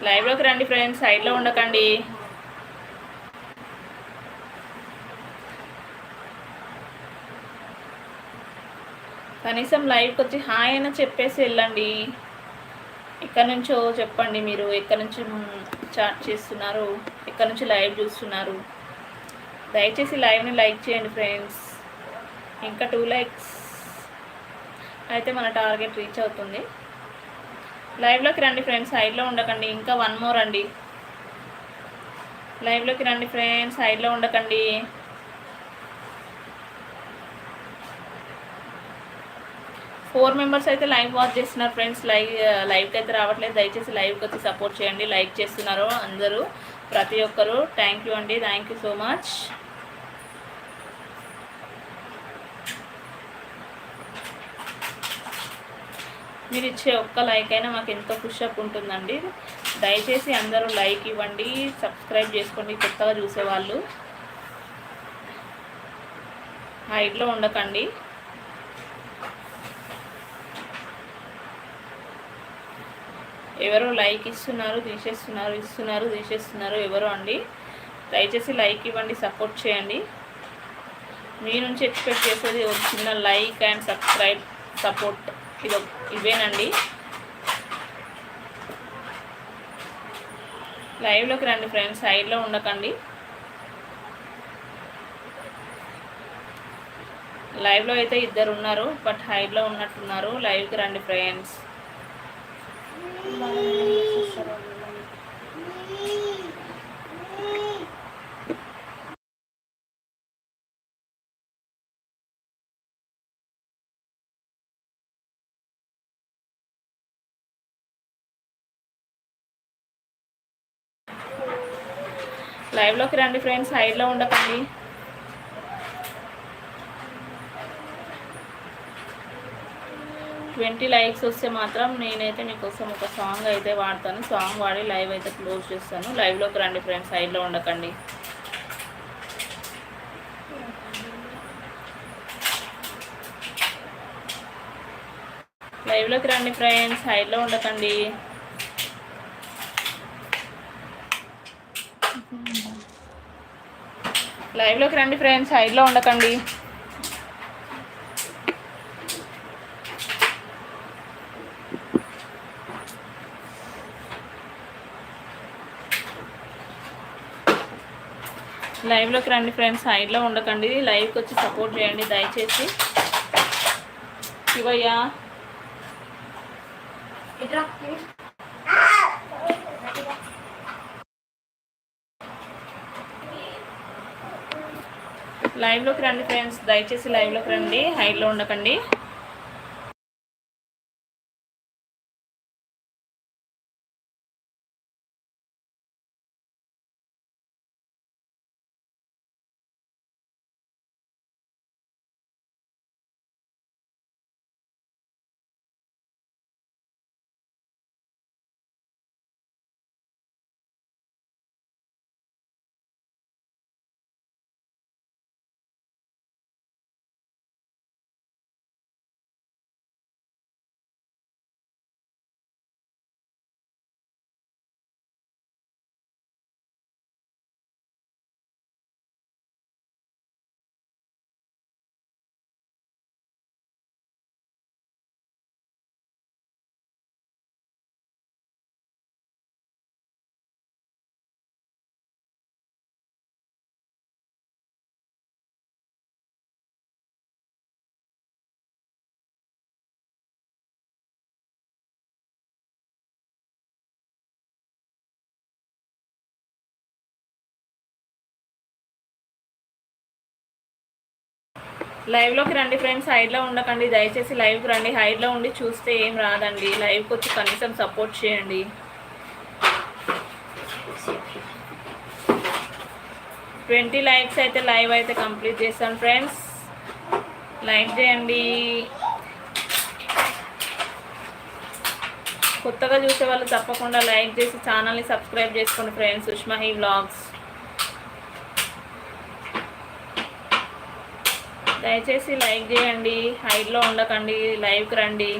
లైవ్లోకి రండి ఫ్రెండ్స్, సైడ్లో ఉండకండి. కనీసం లైవ్కి వచ్చి హాయ్ అయినా చెప్పేసి వెళ్ళండి. ఎక్కడి నుంచో చెప్పండి, మీరు ఎక్కడి నుంచి చాట్ చేస్తున్నారు, ఎక్కడి నుంచి లైవ్ చూస్తున్నారు. దయచేసి లైవ్ని లైక్ చేయండి ఫ్రెండ్స్. ఇంకా 2 లైక్స్ అయితే మన టార్గెట్ రీచ్ అవుతుంది. లైవ్లోకి రండి ఫ్రెండ్స్, సైడ్లో ఉండకండి. ఇంకా 1 మోర్ అండి. లైవ్లోకి రండి ఫ్రెండ్స్, సైడ్లో ఉండకండి. ఫోర్ మెంబర్స్ అయితే లైవ్ వాచ్ చేస్తున్నారు ఫ్రెండ్స్. లైవ్కి అయితే రావట్లేదు. దయచేసి లైవ్కి వచ్చి సపోర్ట్ చేయండి. లైక్ చేస్తున్నారు అందరూ, ప్రతి ఒక్కరు. థ్యాంక్ యూ అండి, థ్యాంక్ యూ సో మచ్. మీరు ఇచ్చే ఒక్క లైక్ అయినా మాకు ఎంతో పుషప్ ఉంటుందండి. దయచేసి అందరూ లైక్ ఇవ్వండి, సబ్స్క్రైబ్ చేసుకోండి. కొత్తగా చూసేవాళ్ళు హైట్లో ఉండకండి. ఎవరో లైక్ ఇస్తున్నారు, తీసేస్తున్నారు, ఇస్తున్నారు, తీసేస్తున్నారు. ఎవరో అండి. దయచేసి లైక్ ఇవ్వండి, సపోర్ట్ చేయండి. మీ నుంచి ఎక్స్పెక్ట్ చేసేది ఒక చిన్న లైక్ అండ్ సబ్స్క్రైబ్, సపోర్ట్. ఇవేనండి. లైవ్లోకి రండి ఫ్రెండ్స్, సైడ్లో ఉండకండి. లైవ్లో అయితే 2 ఉన్నారు, బట్ హైడ్లో ఉన్నట్టున్నారు. లైవ్కి రండి ఫ్రెండ్స్. లైవ్లోకి రండి ఫ్రెండ్స్, సైడ్లో ఉండకండి. ట్వంటీ లైక్స్ వస్తే మాత్రం నేనైతే మీకోసం ఒక సాంగ్ అయితే వాడతాను. సాంగ్ వాడి లైవ్ అయితే క్లోజ్ చేస్తాను. లైవ్లోకి రండి ఫ్రెండ్స్, సైడ్లో ఉండకండి. లైవ్లోకి రండి ఫ్రెండ్స్, సైడ్లో ఉండకండి. లైవ్లోకి రండి ఫ్రెండ్స్, సైడ్లో ఉండకండి. లైవ్లోకి రండి ఫ్రెండ్స్, సైడ్లో ఉండకండి. లైవ్కి వచ్చి సపోర్ట్ చేయండి దయచేసి. శివయ్య లైవ్లోకి రండి ఫ్రెండ్స్, దయచేసి లైవ్లోకి రండి, హైడ్లో ఉండకండి. లైవ్లోకి రండి ఫ్రెండ్స్, హైడ్లో ఉండకండి. దయచేసి లైవ్కి రండి. హైడ్లో ఉండి చూస్తే ఏం రాదండి. లైవ్కి వచ్చి కనీసం సపోర్ట్ చేయండి. 20 లైక్స్ అయితే లైవ్ అయితే కంప్లీట్ చేస్తాను ఫ్రెండ్స్. లైక్ చేయండి. కొత్తగా చూసే వాళ్ళు తప్పకుండా లైక్ చేసి ఛానల్ని సబ్స్క్రైబ్ చేసుకోండి ఫ్రెండ్స్. సుష్మాహి వ్లాగ్స్. దయచేసి లైక్ చేయండి, హైడ్లో ఉండకండి, లైవ్కి రండి.